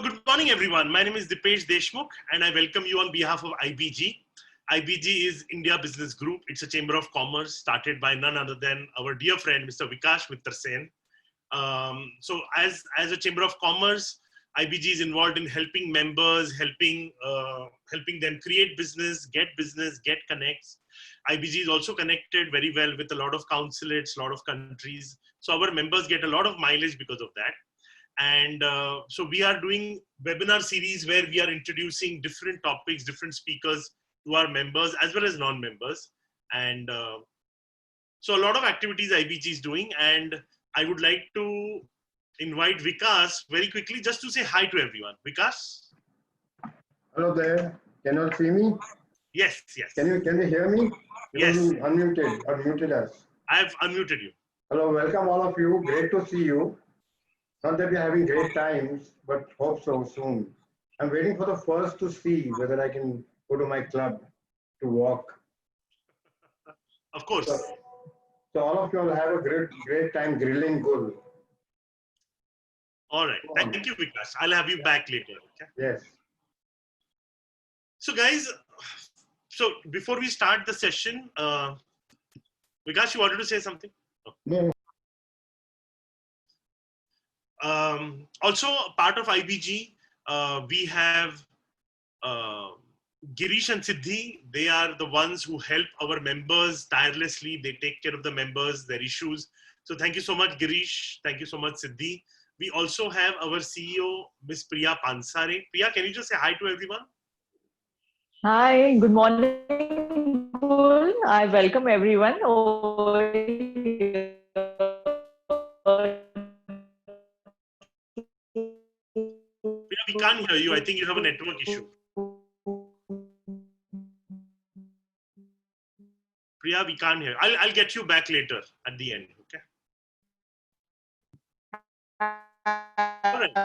Good morning, everyone. My name is Dipesh Deshmukh, and I welcome you on behalf of IBG. IBG is India Business Group. It's a chamber of commerce started by none other than our dear friend, Mr. Vikash Mittal Sen. So as a chamber of commerce, IBG is involved in helping members, helping them create business, get connects. IBG is also connected very well with a lot of consulates, a lot of countries. So our members get a lot of mileage because of that. And so we are doing webinar series where we are introducing different topics, different speakers to our members as well as non-members. And so a lot of activities IBG is doing, and I would like to invite Vikas very quickly just to say hi to everyone. Vikas? Hello there. Can you all see me? Yes. Can you hear me? Yes. You unmuted or muted us. I have unmuted you. Hello, welcome all of you. Great to see you. Not that we're having great times, but hope so soon. I'm waiting for the first to see whether I can go to my club to walk. Of course. So all of you will have a great time grilling Gul. All right. Thank you, Vikas. I'll have you back later. Okay? Yes. So guys, so before we start the session, Vikas, you wanted to say something? No. Also, part of IBG, we have Girish and Siddhi. They are the ones who help our members tirelessly. They take care of the members, their issues. So thank you so much, Girish. Thank you so much, Siddhi. We also have our CEO, Ms. Priya Pansare. Priya, can you just say hi to everyone? Hi, good morning, Gul. I welcome everyone. Priya, we can't hear you. I think you have a network issue. Priya, we can't hear. I'll get you back later at the end. Okay. All right.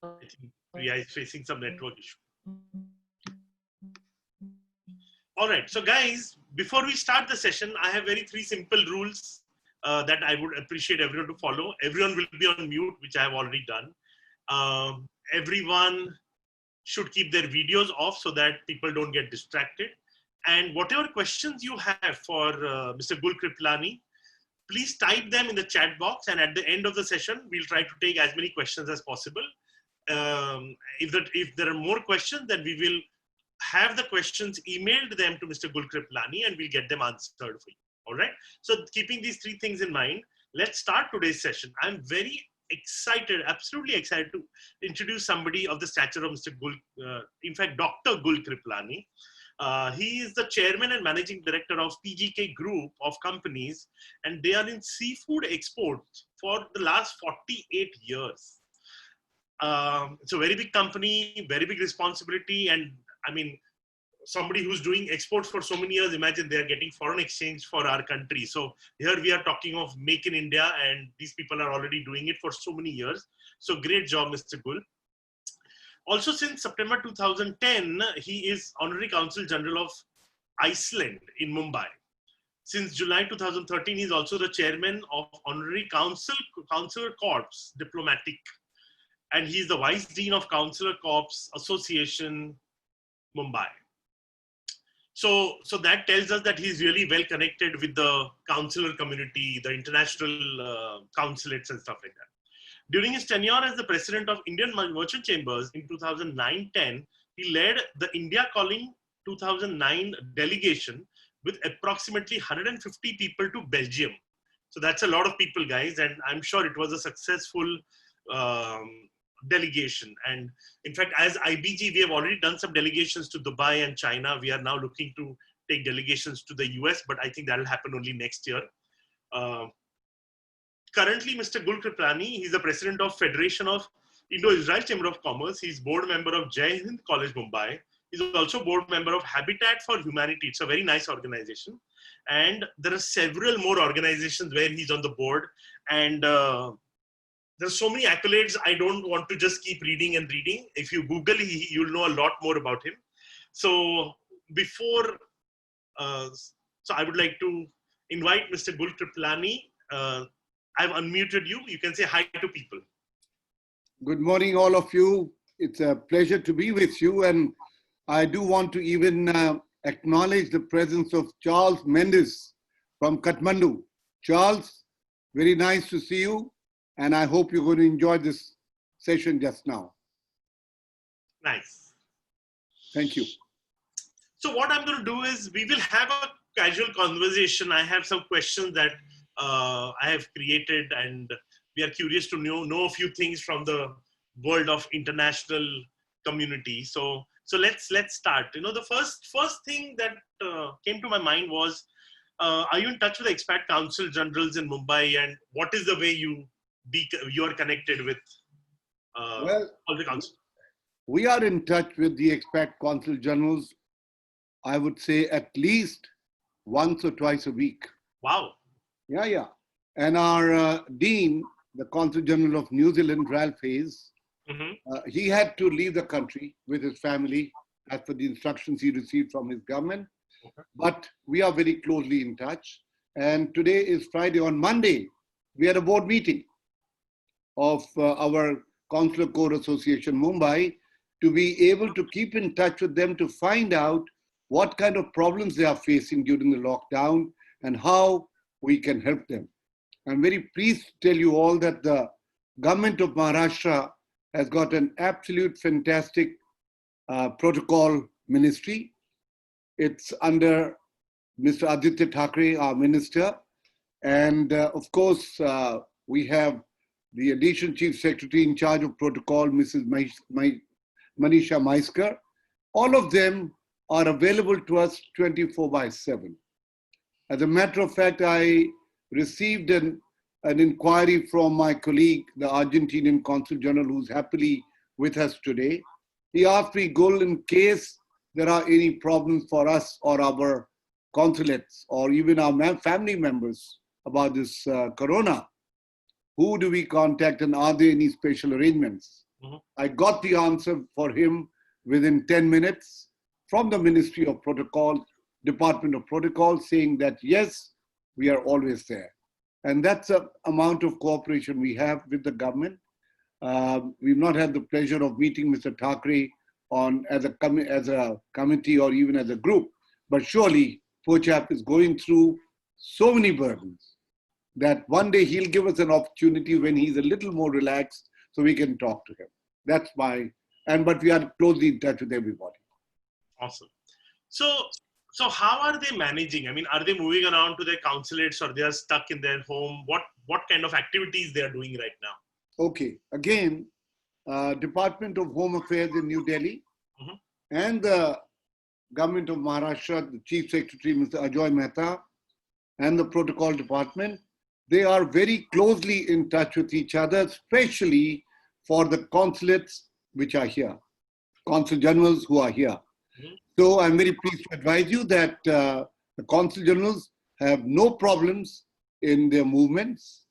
I think Priya is facing some network issue. All right. So guys, before we start the session, I have three simple rules that I would appreciate everyone to follow. Everyone will be on mute, which I have already done. Everyone should keep their videos off so that people don't get distracted. And whatever questions you have for Mr. Gul Kripalani, please type them in the chat box. And at the end of the session, we'll try to take as many questions as possible. If there are more questions, then we will have the questions emailed them to Mr. Gul Kripalani and we'll get them answered for you. All right. So keeping these three things in mind, let's start today's session. I'm very excited, absolutely excited to introduce somebody of the stature of Mr. Gul, in fact, Dr. Gul Kripalani. He is the chairman and managing director of Pijikay Group of companies, and they are in seafood exports for the last 48 years. It's a very big company, very big responsibility, and I mean, somebody who's doing exports for so many years, imagine they are getting foreign exchange for our country. So here we are talking of Make in India, and these people are already doing it for so many years. So great job, Mr. Gul. Also, since September 2010, he is Honorary Consul General of Iceland in Mumbai. Since July 2013, he is also the chairman of Honorary Consular Corps Diplomatic. And he is the Vice Dean of Consular Corps Association, Mumbai. So that tells us that he's really well connected with the consular community, the international consulates and stuff like that. During his tenure as the president of Indian Merchant Chambers in 2009-10, he led the India Calling 2009 delegation with approximately 150 people to Belgium. So that's a lot of people, guys, and I'm sure it was a successful delegation. And in fact, as IBG, we have already done some delegations to Dubai and China. We are now looking to take delegations to the US, but I think that will happen only next year. Currently, Mr. Gul Kripalani, he's the president of Federation of Indo-Israel Chamber of Commerce. He's board member of Jai Hind College, Mumbai. He's also board member of Habitat for Humanity. It's a very nice organization. And there are several more organizations where he's on the board. And there's so many accolades. I don't want to just keep reading and reading. If you Google, you'll know a lot more about him. So before, so I would like to invite Mr. Gul Kripalani. I've unmuted you. You can say hi to people. Good morning, all of you. It's a pleasure to be with you. And I do want to even acknowledge the presence of Charles Mendes from Kathmandu. Charles, very nice to see you. And I hope you're going to enjoy this session just now. Nice. Thank you. So what I'm going to do is we will have a casual conversation. I have some questions that I have created, and we are curious to know a few things from the world of international community. So let's start. The first thing that came to my mind was, are you in touch with the Expat Consul Generals in Mumbai, and what is the way you are connected with all the council? We are in touch with the Expat Consul Generals, I would say at least once or twice a week. Wow. Yeah. And our Dean, the Consul General of New Zealand, Ralph Hayes, he had to leave the country with his family as per the instructions he received from his government. Okay. But we are very closely in touch. And today is Friday. On Monday, we had a board meeting of our Consular Corps Association Mumbai to be able to keep in touch with them to find out what kind of problems they are facing during the lockdown and how we can help them. I'm very pleased to tell you all that the government of Maharashtra has got an absolute fantastic protocol ministry. It's under Mr. Aditya Thackeray, our minister. And of course, we have the Additional Chief Secretary in charge of protocol, Mrs. Manisha Maiskar. All of them are available to us 24/7. As a matter of fact, I received an inquiry from my colleague, the Argentinian Consul General, who's happily with us today. He asked me, Gul, in case there are any problems for us or our consulates or even our family members about this corona, who do we contact and are there any special arrangements? I got the answer for him within 10 minutes from the Ministry of Protocol, Department of Protocol, saying that yes, we are always there. And that's the amount of cooperation we have with the government. We've not had the pleasure of meeting Mr. Thackeray as a committee or even as a group, but surely poor chap is going through so many burdens that one day he'll give us an opportunity when he's a little more relaxed so we can talk to him. That's but we are closely in touch with everybody. Awesome. So how are they managing? I mean, are they moving around to their consulates or they are stuck in their home? What kind of activities they are doing right now? Okay. Again, Department of Home Affairs in New Delhi and the Government of Maharashtra, the Chief Secretary, Mr. Ajoy Mehta, and the Protocol Department, they are very closely in touch with each other, especially for the consulates which are here, Consul Generals who are here. So I'm very pleased to advise you that the Consul Generals have no problems in their movements.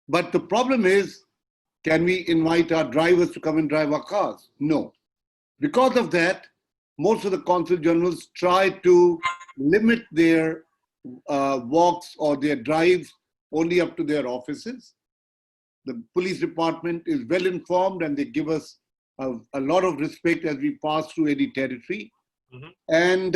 But the problem is, can we invite our drivers to come and drive our cars? No. Because of that, most of the Consul Generals try to limit their walks or their drives only up to their offices. The police department is well informed and they give us a lot of respect as we pass through any territory. And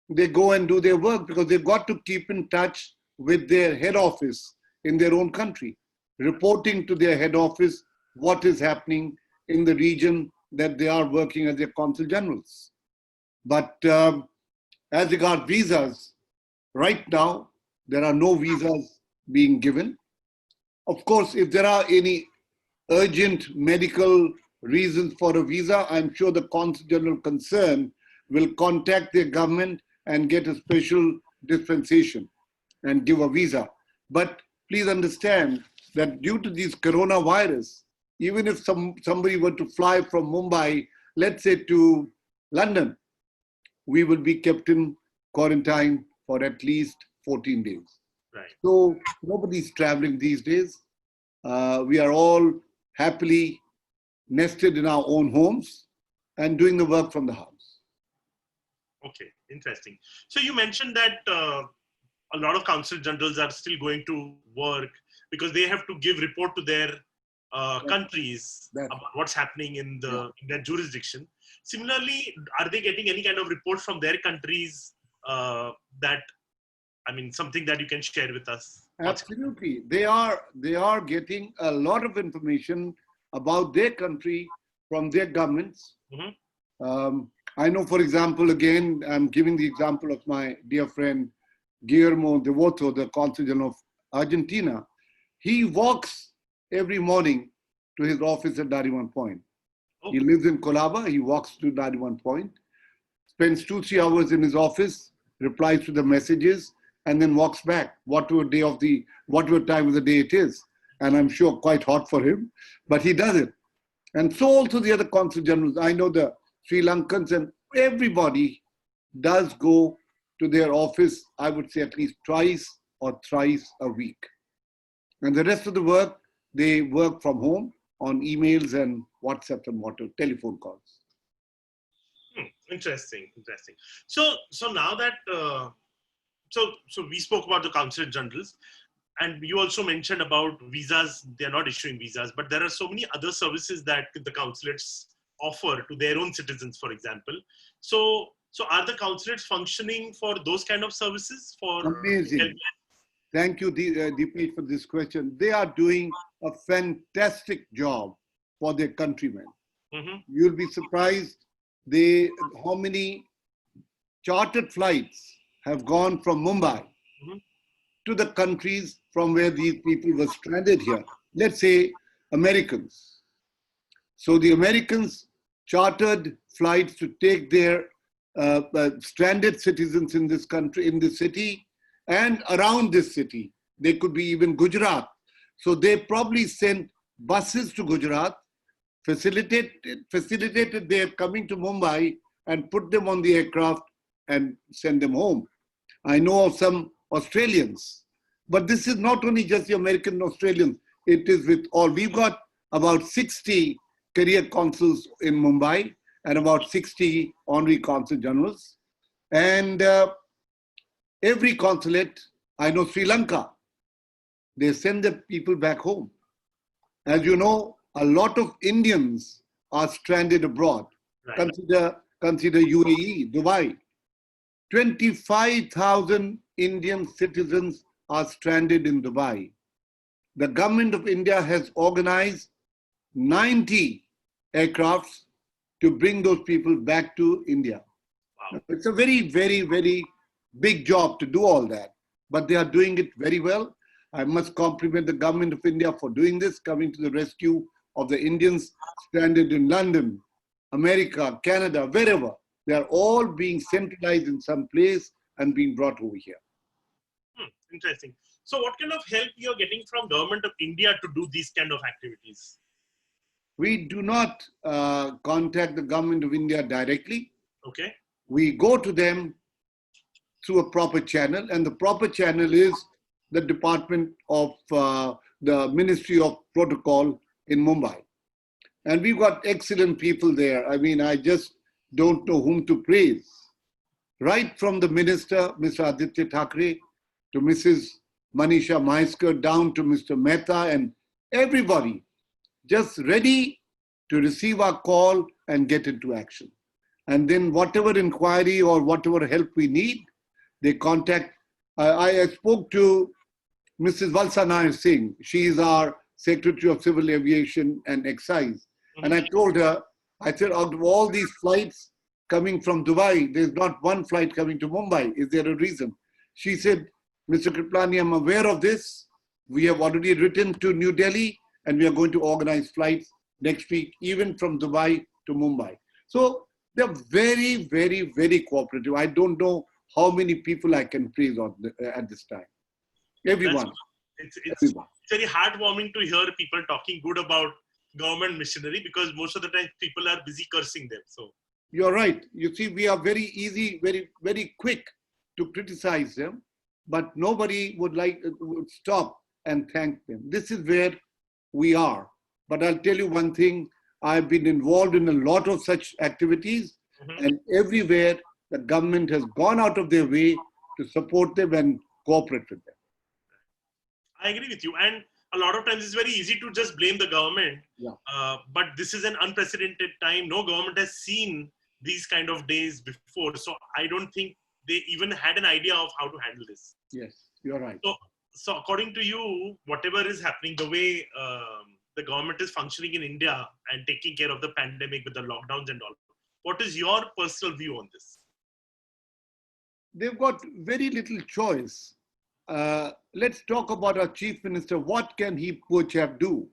they go and do their work because they've got to keep in touch with their head office in their own country, reporting to their head office what is happening in the region that they are working as their Consul Generals. But as regards visas, right now, there are no visas being given. Of course, if there are any urgent medical reasons for a visa, I'm sure the Consul General concerned will contact their government and get a special dispensation and give a visa. But please understand that due to this coronavirus, even if somebody were to fly from Mumbai, let's say to London, we will be kept in quarantine for at least 14 days. Right. So nobody's traveling these days. We are all happily nested in our own homes and doing the work from the house. Okay, interesting. So you mentioned that a lot of consul generals are still going to work because they have to give report to their countries about what's happening in their jurisdiction. Similarly, are they getting any kind of report from their countries something that you can share with us? Absolutely. They are getting a lot of information about their country from their governments. I know, for example, again, I'm giving the example of my dear friend Guillermo Devoto, the Consul General of Argentina. He walks every morning to his office at Nariman Point. He lives in Colaba. He walks to Nariman Point, spends 2-3 hours in his office, replies to the messages, and then walks back, whatever time of the day it is. And I'm sure quite hot for him, but he does it. And so also the other consul generals. I know the Sri Lankans, and everybody does go to their office, I would say at least twice or thrice a week. And the rest of the work, they work from home on emails and WhatsApp and telephone calls. Interesting. So now that so we spoke about the consulate generals, and you also mentioned about visas. They're not issuing visas, but there are so many other services that the consulates offer to their own citizens, for example. So are the consulates functioning for those kind of services? Amazing. Thank you, Deepesh, for this question. They are doing a fantastic job for their countrymen. You'll be surprised how many chartered flights have gone from Mumbai to the countries from where these people were stranded here. Let's say Americans. So the Americans chartered flights to take their stranded citizens in this country, in this city, and around this city. They could be even Gujarat. So they probably sent buses to Gujarat, facilitated their coming to Mumbai, and put them on the aircraft and send them home. I know of some Australians, but this is not only just the American and Australians, it is with all. We've got about 60 career consuls in Mumbai and about 60 honorary consul generals. And every consulate, I know Sri Lanka, they send their people back home. As you know, a lot of Indians are stranded abroad. Right. Consider UAE, Dubai. 25,000 Indian citizens are stranded in Dubai. The government of India has organized 90 aircrafts to bring those people back to India. Wow. It's a very, very, very big job to do all that, but they are doing it very well. I must compliment the government of India for doing this, coming to the rescue of the Indians stranded in London, America, Canada, wherever. They are all being centralized in some place and being brought over here. Interesting. So what kind of help you are getting from government of India to do these kind of activities? We do not contact the government of India directly. Okay. We go to them through a proper channel, and the proper channel is the Department of the Ministry of Protocol in Mumbai. And we've got excellent people there. I mean, I just don't know whom to praise. Right from the minister, Mr. Aditya Thackeray, to Mrs. Manisha Maiskar, down to Mr. Mehta, and everybody just ready to receive our call and get into action. And then whatever inquiry or whatever help we need, they contact. I spoke to Mrs. Valsa Singh. She is our Secretary of Civil Aviation and Excise. And I told her, I said, out of all these flights coming from Dubai, there's not one flight coming to Mumbai. Is there a reason? She said, Mr. Kripalani, I'm aware of this. We have already written to New Delhi, and we are going to organize flights next week, even from Dubai to Mumbai. So they're very, very, very cooperative. I don't know how many people I can praise at this time. Everyone. It's very heartwarming to hear people talking good about government machinery, because most of the time people are busy cursing them. So you're right. You see, we are very easy, very, very quick to criticize them, but nobody would stop and thank them. This is where we are. But I'll tell you one thing, I've been involved in a lot of such activities, and everywhere the government has gone out of their way to support them and cooperate with them. I agree with you. And a lot of times it's very easy to just blame the government. Yeah. But this is an unprecedented time. No government has seen these kind of days before. So I don't think they even had an idea of how to handle this. Yes, you're right. So according to you, whatever is happening, the way the government is functioning in India and taking care of the pandemic with the lockdowns and all, what is your personal view on this? They've got very little choice. Let's talk about our chief minister. What can he, poor chap, do?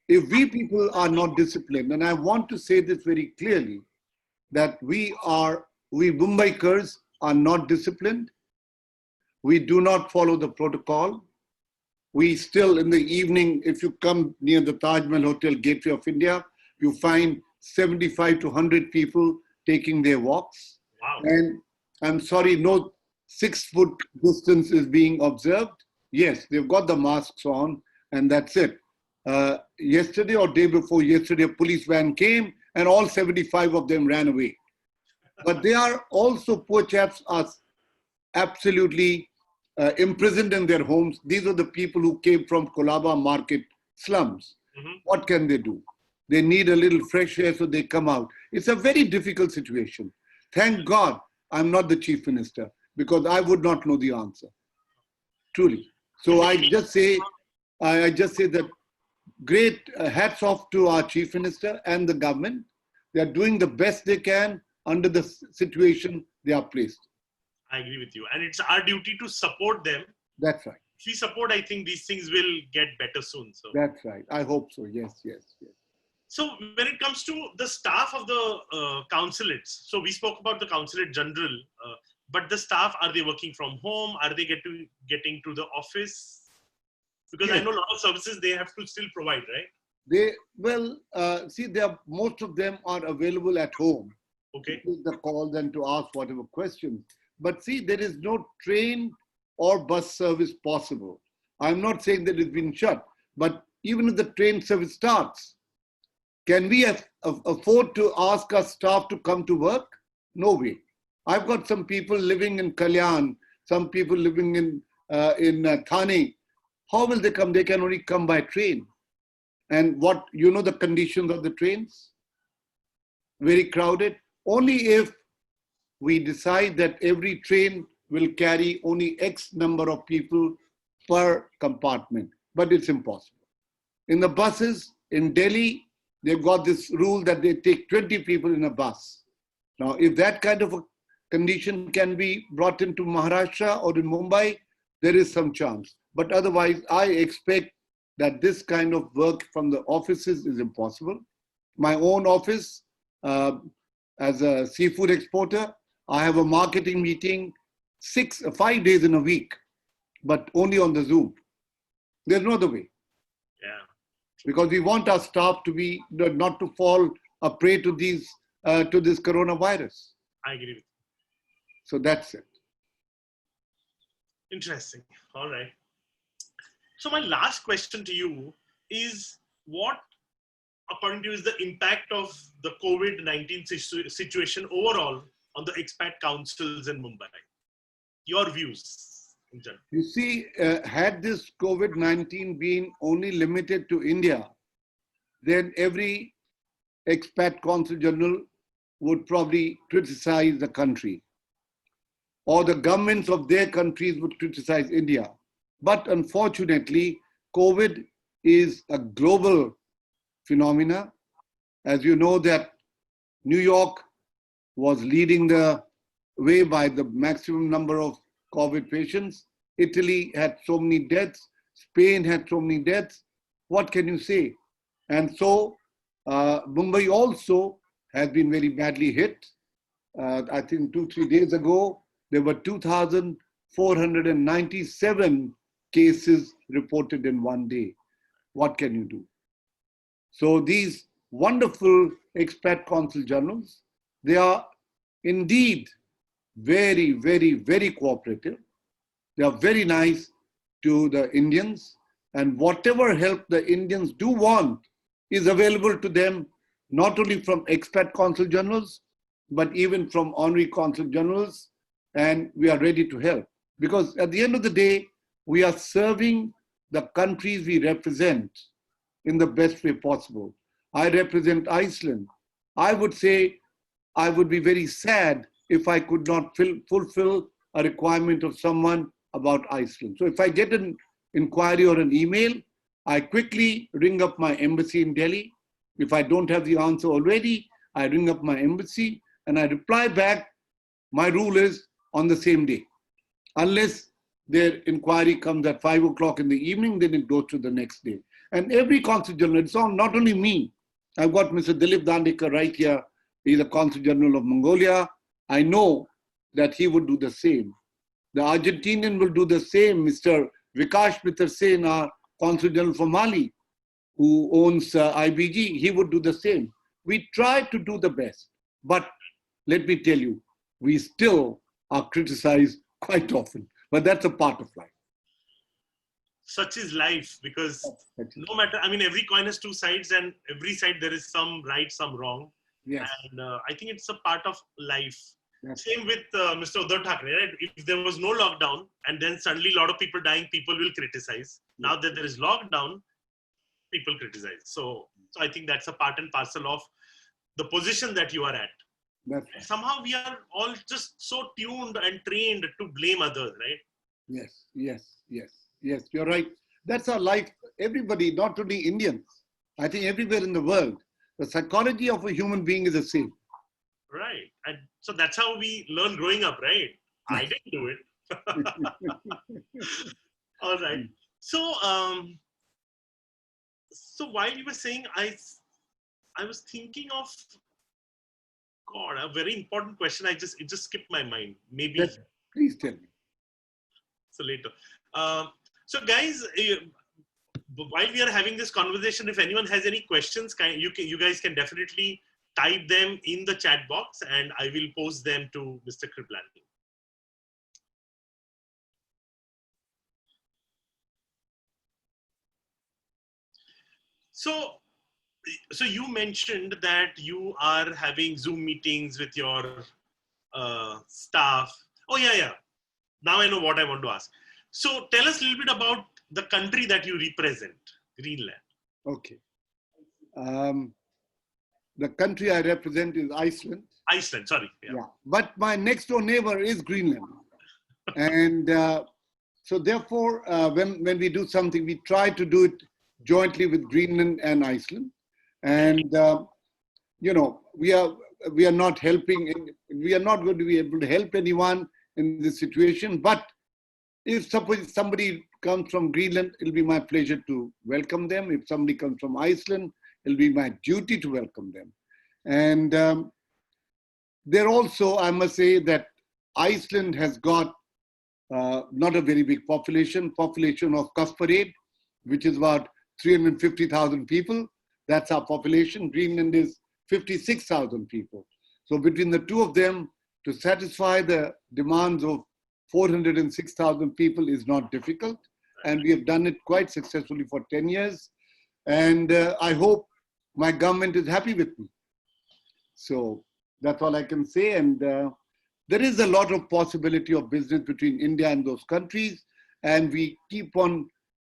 If we people are not disciplined, and I want to say this very clearly, that we Mumbaikars are not disciplined. We do not follow the protocol. We still, in the evening, if you come near the Taj Mahal Hotel, Gateway of India, you find 75 to 100 people taking their walks. Wow. And I'm sorry, no 6 foot distance is being observed. Yes, they've got the masks on, and that's it. Yesterday or day before yesterday, a police van came and all 75 of them ran away. But they are also, poor chaps, are absolutely imprisoned in their homes. These are the people who came from Kolaba market slums. Mm-hmm. What can they do? They need a little fresh air, so they come out. It's a very difficult situation. Thank God I'm not the chief minister, because I would not know the answer. Truly. So I just say that great hats off to our chief minister and the government. They are doing the best they can under the situation they are placed. I agree with you. And it's our duty to support them. That's right. If we support, I think these things will get better soon. So that's right. I hope so. Yes. So when it comes to the staff of the consulates, so we spoke about the Consulate General, but the staff, are they working from home? Are they getting to the office? Because yes. I know a lot of services they have to still provide, right? Most of them are available at home. Okay. To take the calls and to ask whatever questions. But see, there is no train or bus service possible. I'm not saying that it's been shut, but even if the train service starts, can we afford to ask our staff to come to work? No way. I've got some people living in Kalyan, some people living in Thane. How will they come? They can only come by train. And the conditions of the trains? Very crowded. Only if we decide that every train will carry only X number of people per compartment. But it's impossible. In the buses in Delhi, they've got this rule that they take 20 people in a bus. Now, if that kind of a condition can be brought into Maharashtra or in Mumbai, there is some chance. But otherwise, I expect that this kind of work from the offices is impossible. My own office, as a seafood exporter, I have a marketing meeting 5 days in a week, but only on the Zoom. There's no other way. Yeah. Because we want our staff to be not to fall a prey to this coronavirus. I agree with you. So that's it. Interesting. All right. So my last question to you is, what, according to you, is the impact of the COVID-19 situation overall on the expat councils in Mumbai? Your views in general. You see, had this COVID-19 been only limited to India, then every expat consul general would probably criticize the country, or the governments of their countries would criticize India. But unfortunately, COVID is a global phenomena. As you know, that New York was leading the way by the maximum number of COVID patients. Italy had so many deaths. Spain had so many deaths. What can you say? And so Mumbai also has been very badly hit. I think 2-3 days ago, there were 2,497 cases reported in one day. What can you do? So these wonderful expat consul generals, they are indeed very, very, very cooperative. They are very nice to the Indians, and whatever help the Indians do want is available to them, not only from expat consul generals, but even from honorary consul generals, and we are ready to help. Because at the end of the day, we are serving the countries we represent in the best way possible. I represent Iceland. I would say I would be very sad if I could not fulfill a requirement of someone about Iceland. So if I get an inquiry or an email, I quickly ring up my embassy in Delhi. If I don't have the answer already, I ring up my embassy and I reply back. My rule is on the same day. Unless their inquiry comes at 5 o'clock in the evening, then it goes to the next day. And every Consul General, it's not only me. I've got Mr. Dilip Dandekar right here. He's the Consul General of Mongolia. I know that he would do the same. The Argentinian will do the same. Mr. Vikash Mitra Sen, our Consul General for Mali, who owns IBG, he would do the same. We try to do the best. But let me tell you, we still are criticized quite often. But that's a part of life. Such is life, because no matter, I mean, every coin has two sides, and every side there is some right, some wrong. Yes. And I think it's a part of life. Yes. Same with Mr. Uddhav Thackeray, right? If there was no lockdown and then suddenly a lot of people dying, people will criticize. Now that there is lockdown, people criticize. So I think that's a part and parcel of the position that you are at. That's right. Somehow we are all just so tuned and trained to blame others, right? Yes, you're right. That's our life. Everybody, not only Indians, I think everywhere in the world, the psychology of a human being is the same. Right. And so that's how we learn growing up, right? I didn't do it. All right. So, so while you were saying, I was thinking of, God, a very important question. It just skipped my mind. Maybe. Yes, please tell me. So later. So guys, while we are having this conversation, if anyone has any questions, you guys can definitely type them in the chat box and I will post them to Mr. Kripalani. So you mentioned that you are having Zoom meetings with your staff. Oh yeah. Now I know what I want to ask. So tell us a little bit about the country that you represent, Greenland. Okay. The country I represent is Iceland. Iceland, sorry. Yeah. But my next door neighbor is Greenland. And so therefore, when we do something, we try to do it jointly with Greenland and Iceland. And, you know, we are not helping, we are not going to be able to help anyone in this situation. But if suppose somebody comes from Greenland, it'll be my pleasure to welcome them. If somebody comes from Iceland, it'll be my duty to welcome them. And there also, I must say that Iceland has got not a very big population of Kasparade, which is about 350,000 people. That's our population. Greenland is 56,000 people. So between the two of them, to satisfy the demands of 406,000 people is not difficult. And we have done it quite successfully for 10 years. And I hope my government is happy with me. So that's all I can say. And there is a lot of possibility of business between India and those countries. And we keep on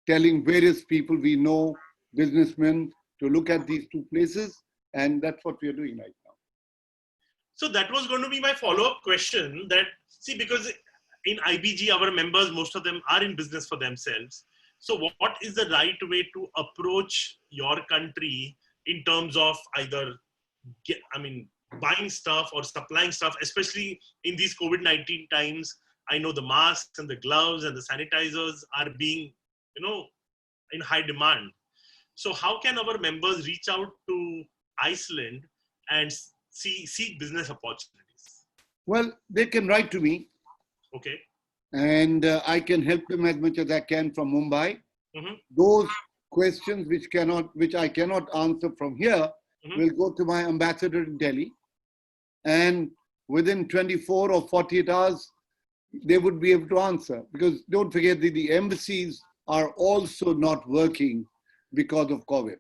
telling various people we know, businessmen, to look at these two places. And that's what we are doing right now. So that was going to be my follow-up question that, see, because in IBG, our members, most of them are in business for themselves. So what is the right way to approach your country in terms of either, buying stuff or supplying stuff, especially in these COVID-19 times? I know the masks and the gloves and the sanitizers are being, in high demand. So how can our members reach out to Iceland and seek business opportunities? Well, they can write to me. Okay. And I can help them as much as I can from Mumbai. Mm-hmm. Those questions which I cannot answer from here will go to my ambassador in Delhi. And within 24 or 48 hours, they would be able to answer. Because don't forget that the embassies are also not working because of COVID.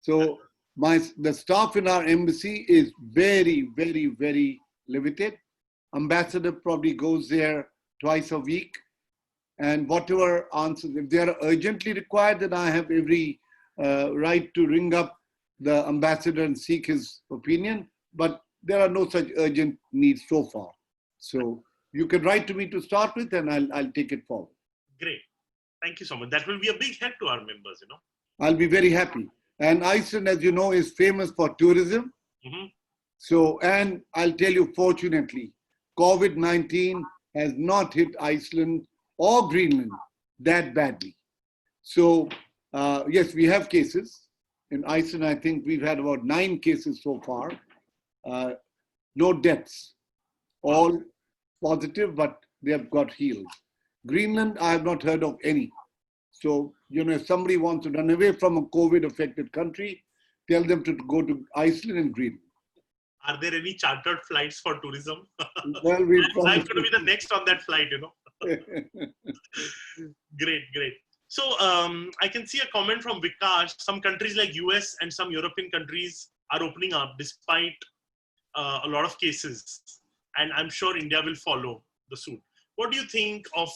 So the staff in our embassy is very, very, very limited. Ambassador probably goes there twice a week. And whatever answers, if they are urgently required, then I have every right to ring up the ambassador and seek his opinion. But there are no such urgent needs so far. So you can write to me to start with, and I'll take it forward. Great. Thank you so much. That will be a big help to our members, you know. I'll be very happy. And Iceland, as you know, is famous for tourism. Mm-hmm. So, and I'll tell you, fortunately, COVID-19 has not hit Iceland or Greenland that badly. So, yes, we have cases. In Iceland, I think we've had about 9 cases so far. No deaths. All positive, but they have got healed. Greenland, I have not heard of any. So, you know, if somebody wants to run away from a COVID-affected country, tell them to go to Iceland and Greenland. Are there any chartered flights for tourism? Well, I'm going to be the next on that flight, you know. Great, great. So I can see a comment from Vikash. Some countries like US and some European countries are opening up despite a lot of cases. And I'm sure India will follow the suit. What do you think of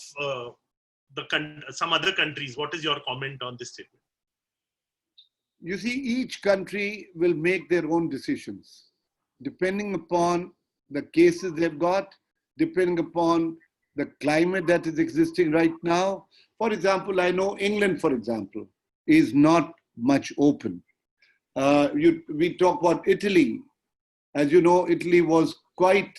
some other countries? What is your comment on this statement? You see, each country will make their own decisions, depending upon the cases they've got, depending upon the climate that is existing right now. For example, I know England, for example, is not much open. We talk about Italy. As you know, Italy was quite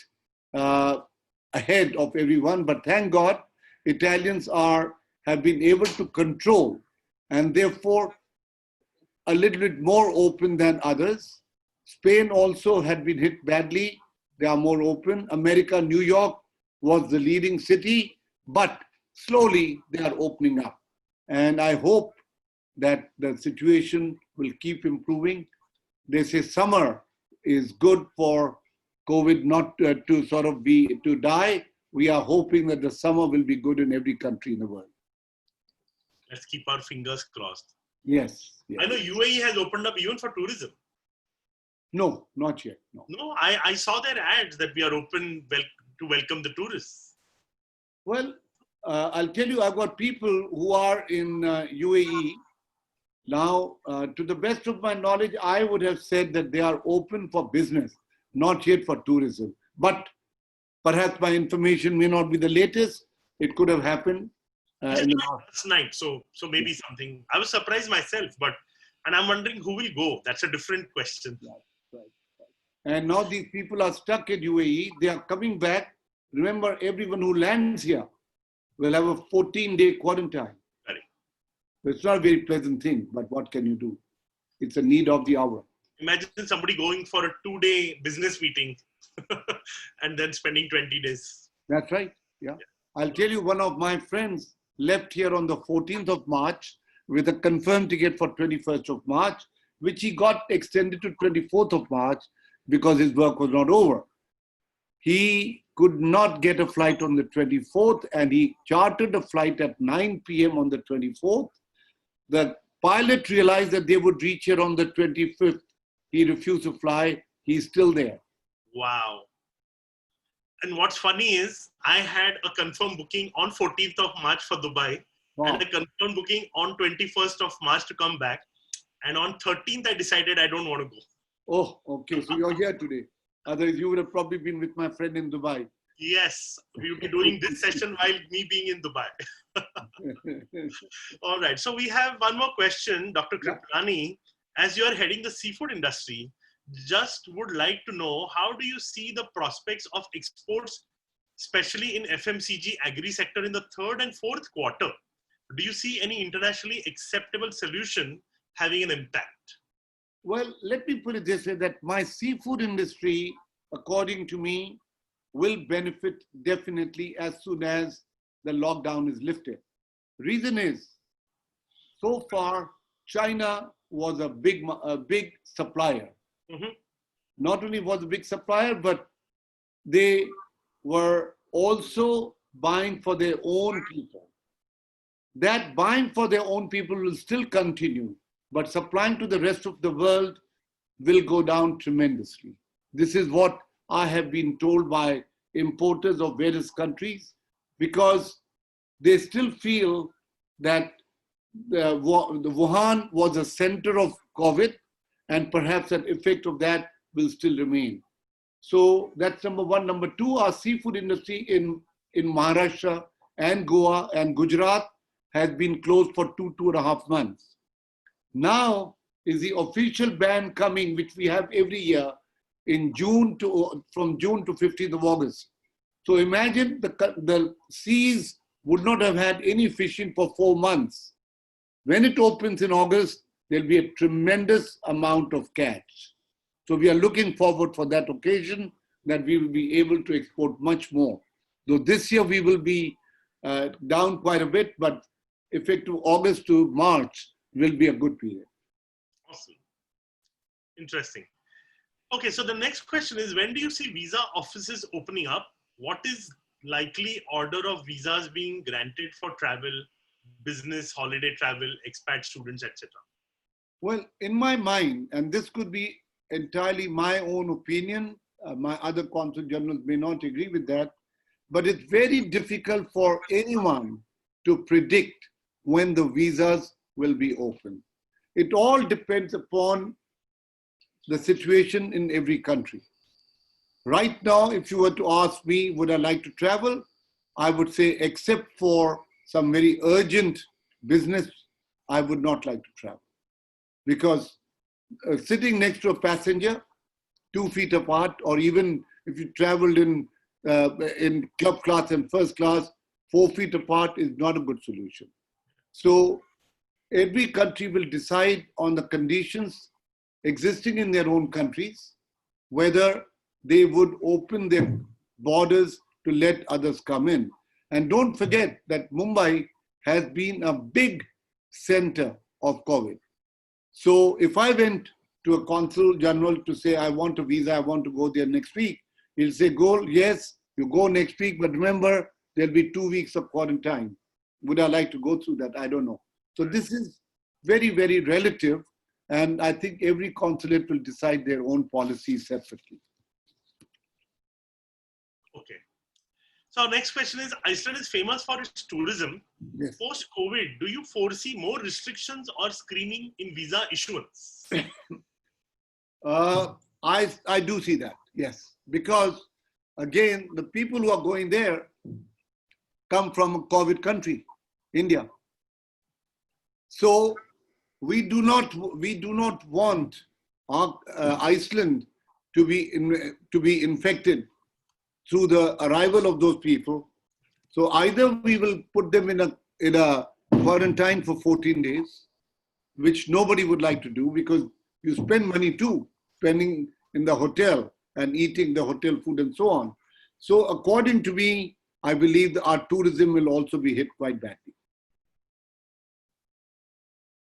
ahead of everyone, but thank God, Italians have been able to control and therefore a little bit more open than others. Spain also had been hit badly. They are more open. America, New York was the leading city, but slowly they are opening up. And I hope that the situation will keep improving. They say summer is good for COVID not to sort of to die. We are hoping that the summer will be good in every country in the world. Let's keep our fingers crossed. Yes. Yes. I know UAE has opened up even for tourism. No, not yet. No. No, I saw their ads that we are open to welcome the tourists. Well, I'll tell you, I've got people who are in UAE. Now, to the best of my knowledge, I would have said that they are open for business, not yet for tourism. But perhaps my information may not be the latest. It could have happened. Last night, so maybe something. I was surprised myself, and I'm wondering who will go. That's a different question. Right. And now these people are stuck at UAE. They are coming back. Remember, everyone who lands here will have a 14-day quarantine. Correct. It's not a very pleasant thing, but what can you do? It's a need of the hour. Imagine somebody going for a 2-day business meeting and then spending 20 days. That's right. Yeah. I'll tell you, one of my friends left here on the 14th of March with a confirmed ticket for 21st of March, which he got extended to 24th of March because his work was not over. He could not get a flight on the 24th and he chartered a flight at 9 p.m. on the 24th. The pilot realized that they would reach here on the 25th. He refused to fly. He's still there. Wow. And what's funny is I had a confirmed booking on 14th of March for Dubai. Wow. And a confirmed booking on 21st of March to come back. And on 13th, I decided I don't want to go. Oh, okay. So you're here today. Otherwise, you would have probably been with my friend in Dubai. Yes, we will be doing this session while me being in Dubai. All right. So we have one more question, Dr. Kripalani. As you are heading the seafood industry, just would like to know, how do you see the prospects of exports, especially in FMCG agri sector in the 3rd and 4th quarter? Do you see any internationally acceptable solution having an impact? Well, let me put it this way, that my seafood industry, according to me, will benefit definitely as soon as the lockdown is lifted. Reason is, so far, China was a big supplier. Mm-hmm. Not only was a big supplier, but they were also buying for their own people. That buying for their own people will still continue, but supplying to the rest of the world will go down tremendously. This is what I have been told by importers of various countries. because they still feel that the Wuhan was a center of COVID, and perhaps an effect of that will still remain. So that's number one. Number two, our seafood industry in Maharashtra and Goa and Gujarat has been closed for 2.5 months. Now is the official ban coming, which we have every year in from June to 15th of August. So imagine the seas would not have had any fishing for 4 months. When it opens in August, there'll be a tremendous amount of catch. So we are looking forward for that occasion that we will be able to export much more. Though this year we will be down quite a bit, but effective August to March will be a good period. Awesome. Interesting. Okay, so the next question is, when do you see visa offices opening up? What is likely order of visas being granted for travel, business, holiday travel, expat students, etc.? Well, in my mind, and this could be entirely my own opinion, my other consul generals may not agree with that, but it's very difficult for anyone to predict when the visas will be open. It all depends upon the situation in every country. Right now, if you were to ask me, would I like to travel? I would say, except for some very urgent business, I would not like to travel. Because sitting next to a passenger, 2 feet apart, or even if you traveled in club class and first class, 4 feet apart is not a good solution. So every country will decide on the conditions existing in their own countries, whether they would open their borders to let others come in. And don't forget that Mumbai has been a big center of COVID. So if I went to a consul general to say, I want a visa, I want to go there next week, he'll say, Gul, yes, you go next week, but remember, there'll be 2 weeks of quarantine. Would I like to go through that? I don't know. So this is very, very relative. And I think every consulate will decide their own policies separately. Okay. So our next question is, Iceland is famous for its tourism. Yes. Post-COVID, do you foresee more restrictions or screening in visa issuance? I do see that, yes. Because again, the people who are going there come from a COVID country, India. So we do not want Iceland to be infected through the arrival of those people. So either we will put them in a quarantine for 14 days, which nobody would like to do because you spend money too, spending in the hotel and eating the hotel food and so on. So according to me, I believe that our tourism will also be hit quite badly.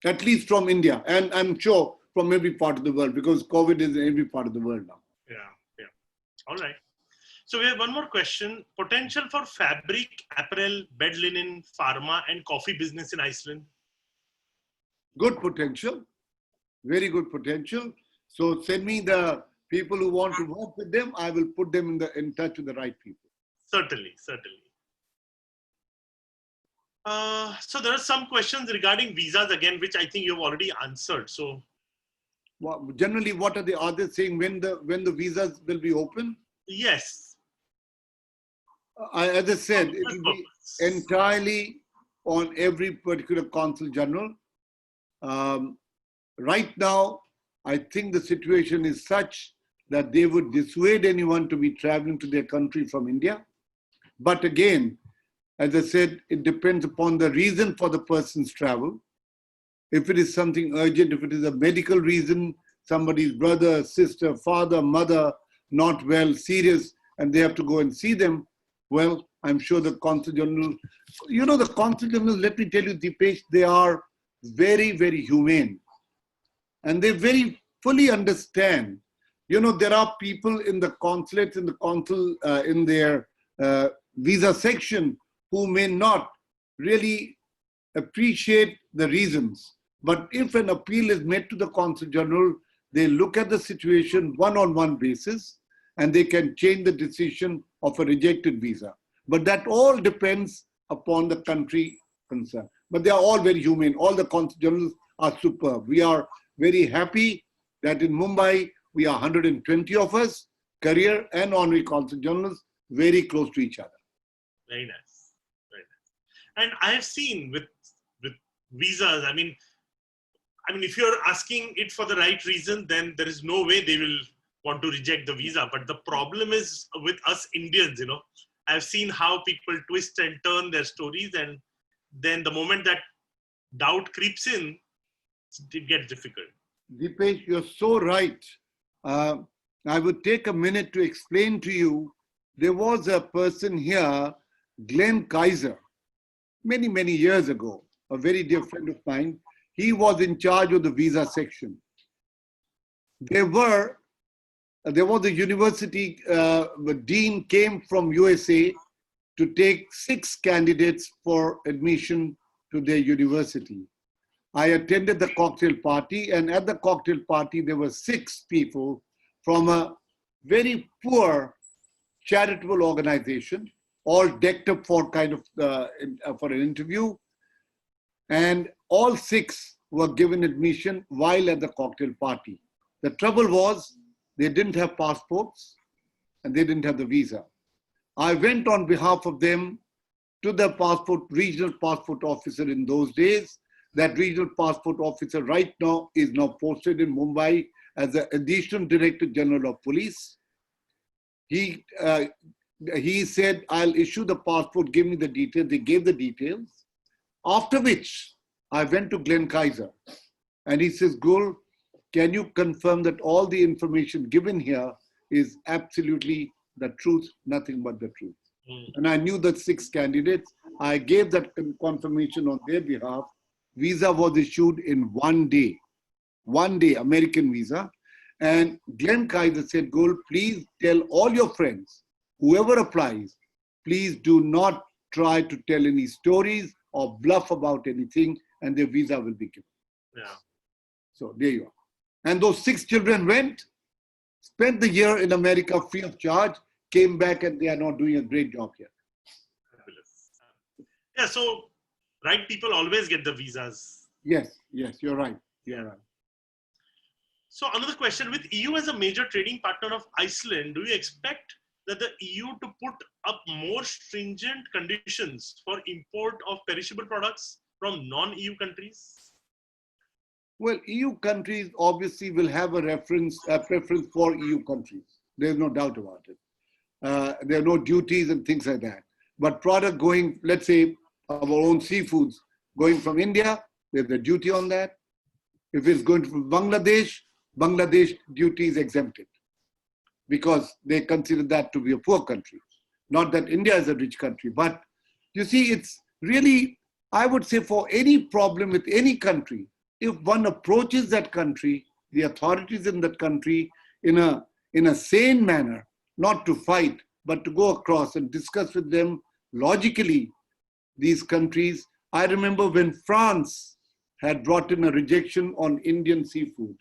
At least from India, and I'm sure from every part of the world, because COVID is in every part of the world now. Yeah. All right. So we have one more question. Potential for fabric, apparel, bed linen, pharma, and coffee business in Iceland? Good potential. Very good potential. So send me the people who want to work with them. I will put them in touch with the right people. Certainly. So there are some questions regarding visas again, which I think you've already answered. So, well, generally, what are they saying when the visas will be open? Yes. As I said, it will be entirely on every particular consul general. Right now, I think the situation is such that they would dissuade anyone to be traveling to their country from India. But again, as I said, it depends upon the reason for the person's travel. If it is something urgent, if it is a medical reason, somebody's brother, sister, father, mother, not well, serious, and they have to go and see them, well, I'm sure the consul general, the consul general, let me tell you, Deepesh, they are very, very humane. And they very fully understand. There are people in the consulates, in the consul, in their visa section who may not really appreciate the reasons. But if an appeal is made to the consul general, they look at the situation one-on-one basis and they can change the decision of a rejected visa. But that all depends upon the country concerned. But they are all very humane. All the consul generals are superb. We are very happy that in Mumbai, we are 120 of us, career and honorary consul generals, very close to each other. Very nice. Very nice. And I have seen with visas, I mean, if you're asking it for the right reason, then there is no way they will want to reject the visa. But the problem is with us Indians, I've seen how people twist and turn their stories, and then the moment that doubt creeps in, it gets difficult. Deepesh, you're so right. I would take a minute to explain to you. There was a person here, Glenn Kaiser, many, many years ago, a very dear friend of mine. He was in charge of the visa section. There was a university, the dean came from USA to take 6 candidates for admission to their university. I attended the cocktail party, and at the cocktail party, there were 6 people from a very poor charitable organization, all decked up for for an interview. And all 6 were given admission while at the cocktail party. The trouble was they didn't have passports and they didn't have the visa. I went on behalf of them to the regional passport officer in those days. That regional passport officer right now is now posted in Mumbai as the Additional Director General of Police. He said, I'll issue the passport, give me the details. They gave the details. After which, I went to Glenn Kaiser and he says, Gul, can you confirm that all the information given here is absolutely the truth, nothing but the truth? And I knew that 6 candidates. I gave that confirmation on their behalf. Visa was issued in 1 day. 1 day, American visa. And Glenn Kaiser said, Gul, please tell all your friends, whoever applies, please do not try to tell any stories or bluff about anything, and their visa will be given. Yeah. So there you are. And those 6 children went, spent the year in America free of charge, came back, and they are now doing a great job here. Fabulous. Yeah, so right people always get the visas. Yes, you're right. You're right. So another question, with EU as a major trading partner of Iceland, do you expect that the EU to put up more stringent conditions for import of perishable products from non-EU countries? Well, EU countries obviously will have a preference for EU countries. There's no doubt about it. There are no duties and things like that. But product going, let's say, our own seafoods going from India, there's a duty on that. If it's going from Bangladesh, Bangladesh duty is exempted because they consider that to be a poor country. Not that India is a rich country, but you see, it's really, I would say, for any problem with any country, if one approaches that country, the authorities in that country in a sane manner, not to fight, but to go across and discuss with them logically these countries. I remember when France had brought in a rejection on Indian seafood.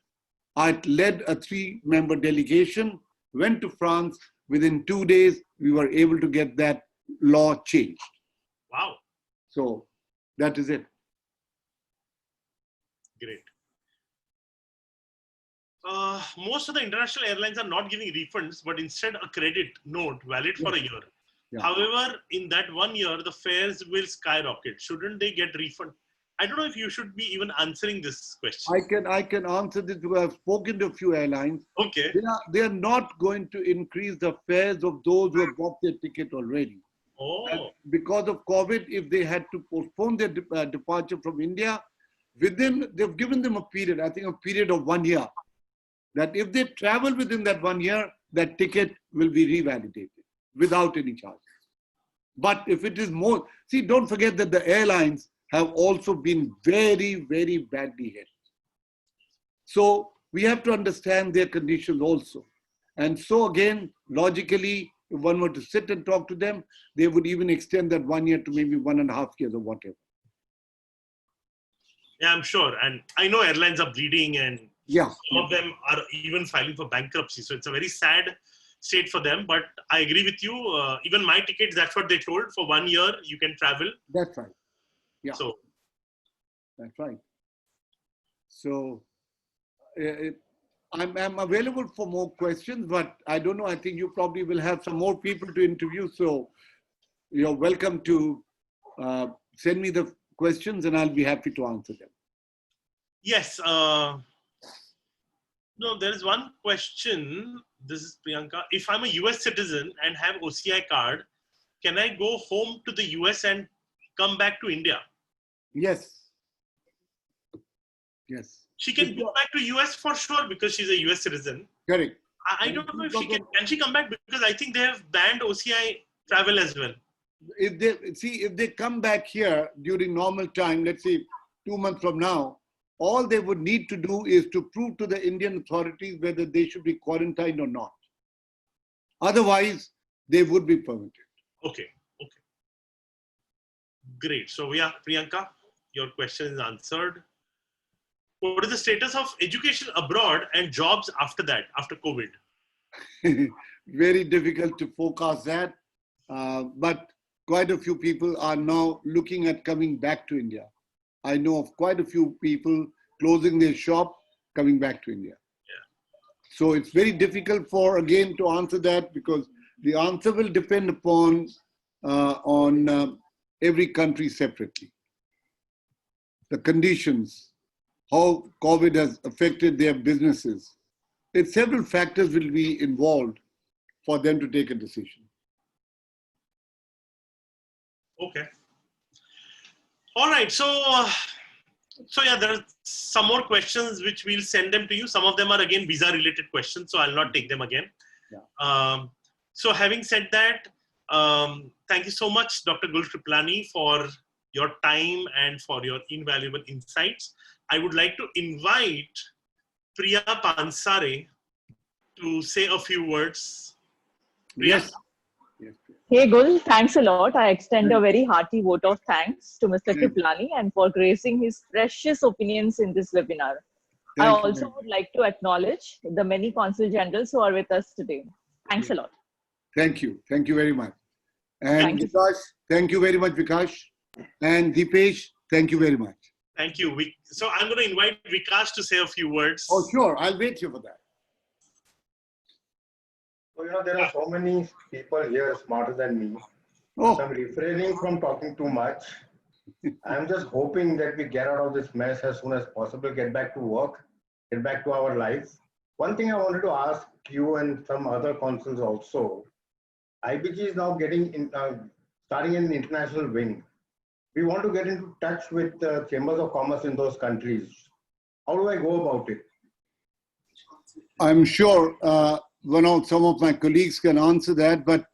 I led a 3-member delegation, went to France. Within 2 days, we were able to get that law changed. Wow. So that is it. Great. Most of the international airlines are not giving refunds, but instead a credit note valid for a year. Yeah. However, in that 1 year, the fares will skyrocket. Shouldn't they get refund? I don't know if you should be even answering this question. I can answer this because I've spoken to a few airlines. Okay. They are not going to increase the fares of those who have bought their ticket already. Oh. And because of COVID, if they had to postpone their departure from India, they've given them a period, I think a period of 1 year, that if they travel within that 1 year, that ticket will be revalidated without any charges. But if it is more, see, don't forget that the airlines have also been very, very badly hit. So we have to understand their conditions also. And so again, logically, if one were to sit and talk to them, they would even extend that 1 year to maybe 1.5 years or whatever. Yeah, I'm sure. And I know airlines are bleeding and some of them are even filing for bankruptcy. So it's a very sad state for them. But I agree with you. Even my tickets, that's what they told. For 1 year, you can travel. That's right. Yeah. So That's right. So I'm available for more questions, but I don't know. I think you probably will have some more people to interview. So you're welcome to send me the questions and I'll be happy to answer them. yes. No, there is one question. This is Priyanka. If I'm a US citizen and have OCI card, can I go home to the US and come back to India? Yes. Yes. She can go back to US for sure because she's a US citizen. Correct. I don't know if she can she come back, because I think they have banned OCI travel as well. If they come back here during normal time, let's say 2 months from now, all they would need to do is to prove to the Indian authorities whether they should be quarantined or not. Otherwise, they would be permitted. Okay. Okay. Great. So yeah, Priyanka, your question is answered. What is the status of education abroad and jobs after that, after COVID? Very difficult to forecast that. But quite a few people are now looking at coming back to India. I know of quite a few people closing their shop, coming back to India. Yeah. So it's very difficult again to answer that, because the answer will depend upon every country separately. The conditions, how COVID has affected their businesses. Several factors will be involved for them to take a decision. Okay. All right. So yeah, there are some more questions which we'll send them to you. Some of them are again visa related questions, so I'll not take them again. Yeah. So having said that, thank you so much, Dr. Gul Kripalani, for your time and for your invaluable insights. I would like to invite Priya Pansare to say a few words. Priya? Yes. Yes. Hey Gul, thanks a lot. I extend a very hearty vote of thanks to Mr. Kripalani and for gracing his precious opinions in this webinar. I also would like to acknowledge the many Consul Generals who are with us today. Thanks a lot. Thank you. Thank you very much. And Thank you. Vikash, thank you very much, Vikash. And Deepesh, thank you very much. Thank you. So I'm going to invite Vikash to say a few words. Oh, sure. I'll wait here for that. So, there are so many people here smarter than me. Oh. So I'm refraining from talking too much. I'm just hoping that we get out of this mess as soon as possible, get back to work, get back to our lives. One thing I wanted to ask you and some other consuls also, IBG is now starting an international wing. We want to get into touch with chambers of commerce in those countries. How do I go about it? I'm sure some of my colleagues can answer that, but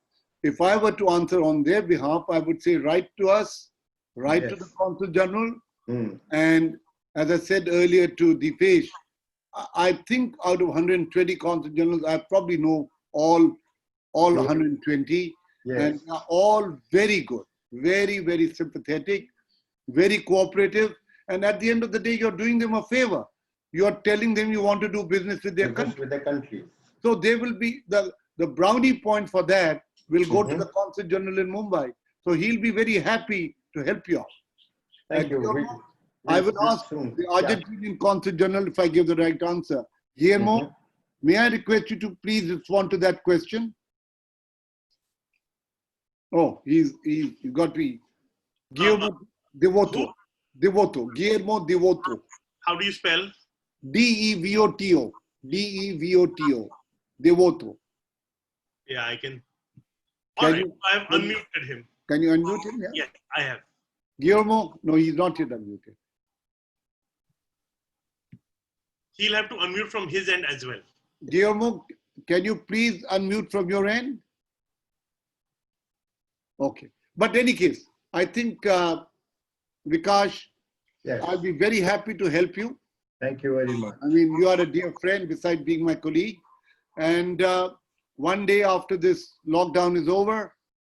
if I were to answer on their behalf, I would say write to us, write to the Consul General. And as I said earlier to Deepesh, I think out of 120 Consul Generals, I probably know all 120, and are all very good, very, very sympathetic, very cooperative. And at the end of the day, you're doing them a favor. You're telling them you want to do business with their country. With their countries. So they will be, the brownie point for that will go to the Consul General in Mumbai. So he'll be very happy to help you out. Thank you. I would ask the Argentinian Consul General if I give the right answer. Guillermo, may I request you to please respond to that question? Oh, he's got to be Guillermo Devoto. Guillermo Devoto. How do you spell? Devoto. Devoto. Devoto. Yeah, I can. All right, I have unmuted him. Can you unmute him? Yeah? Yes, I have. Guillermo? No, he's not yet unmuted. He'll have to unmute from his end as well. Guillermo, can you please unmute from your end? Okay. But in any case, I think, Vikash, I'll be very happy to help you. Thank you very much. I mean, you are a dear friend besides being my colleague. And one day after this lockdown is over,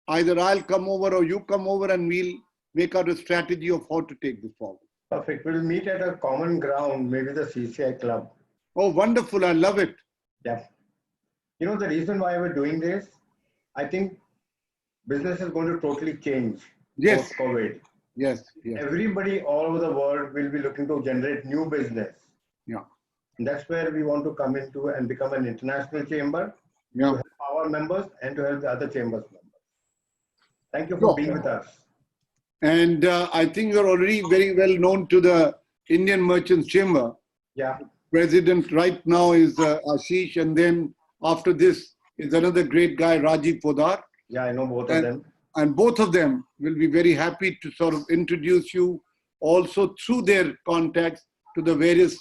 either I'll come over or you come over and we'll make out a strategy of how to take this forward. Perfect. We'll meet at a common ground, maybe the CCI club. Oh, wonderful. I love it. Yeah. You know, the reason why we're doing this, I think business is going to totally change Yes. post-COVID. Yes. Yes. Everybody all over the world will be looking to generate new business. Yeah. And that's where we want to come into and become an international chamber Yeah. to help our members and to help the other chambers members. Thank you for being with us. And I think you're already very well known to the Indian Merchants Chamber. Yeah. President right now is Ashish, and then after this is another great guy, Rajiv Podar. Yeah, I know both of them. And both of them will be very happy to sort of introduce you also through their contacts to the various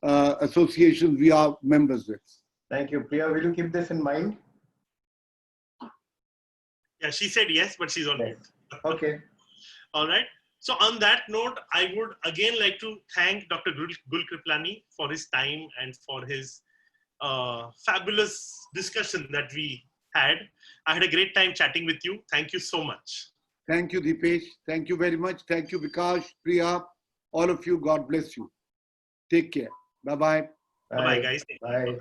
associations we are members with. Thank you. Priya, will you keep this in mind? Yeah, she said yes, but she's on mute. Okay. All right. So on that note, I would again like to thank Dr. Gul Kripalani for his time and for his fabulous discussion that we had. I had a great time chatting with you. Thank you so much. Thank you, Deepesh. Thank you very much. Thank you, Vikash, Priya, all of you. God bless you. Take care. Bye-bye. Bye-bye, guys. Bye.